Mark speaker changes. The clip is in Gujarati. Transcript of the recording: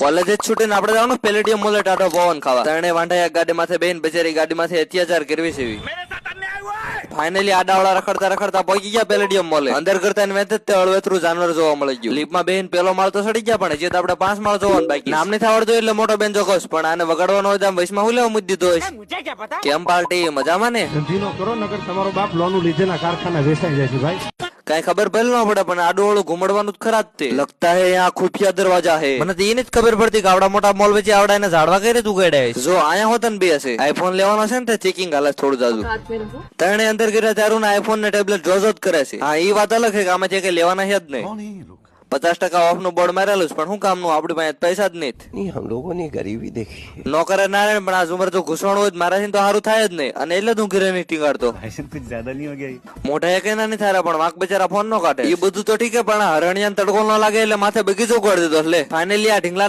Speaker 1: કોલેજ જ છૂટીને આપણે જવાનું પેલેડિયમ મોલે ટાટો પવન ખાવા. તણે વાંઢા ગાડી માથે બેન બિચારી ગાડી માંથી અત્યાચાર કરવી છે. ફાઇનલી આડાવાળા રખડતા રખડતા પહોંચી ગયા પેલેડિયમ મોલે. અંદર કરતા હળવેતરું જાનવર જોવા મળી ગયું. લીપમાં બેન પેલો માળ તો સડી ગયા, પણ હજી તો આપણે 5 માળ જોવાનું બાકી. નામ નથી આવડતું એટલે મોટો બેન જોકોસ, પણ આને વગાડવાનો હોય તો વૈશમાં હું લેવા મૂકી દીધો હોય. કેમ પાર્ટી મજામાં ને?
Speaker 2: ધંધીનો કરો નકર તમારો બાપ લોનું લીધેલા કારખાના વેચાઈ જાય છે ભાઈ.
Speaker 1: કઈ ખબર ભલે ન પડે, પણ આડું ઓળું ઘુમડવાનું ખરા જ તે. લગતા હે યહાં ખુફિયા દરવાજા હે. મને તો એને જ ખબર પડતી કે આવડા મોટા મોલ વેચી આવડા એને ઝાડવા કઈ રીતે ઉગાડ્યા. જો આયા હોત ને બે હશે. આઈફોન લેવાનો છે ને તે ચેકિંગ હાલે થોડું જાજુ. તણે અંદર કર્યા ત્યારે આઈફોન ને ટેબ્લેટ જોજો જ કરે છે. હા, એ વાત અલગ છે કે આમાં જે કઈ લેવાના છે જ નહીં. 50% ઓફ નું બોર્ડ મારેલું છે, પણ શું કામ નું? આપડી પાસે પૈસા જ નહીં.
Speaker 3: હમ લોકો ની ગરીબી દેખી
Speaker 1: નોકરે ના પણ આ ઉંમર તો ઘૂસવાનું હોય મારાથી તો સારું થાય જ નહીં. અને એટલે તું ઘરે નહીં ટીંગાડતો. મોટા એક એના નહીં થાય, પણ વાંક બચારા ફોન નો કાઢે. એ બધું તો ઠીક છે, પણ હરણિયા તડકો ન લાગે એટલે માથે બગીચો ઉગાડી દીધો. એટલે ફાઇનલી આ ઢીંગલા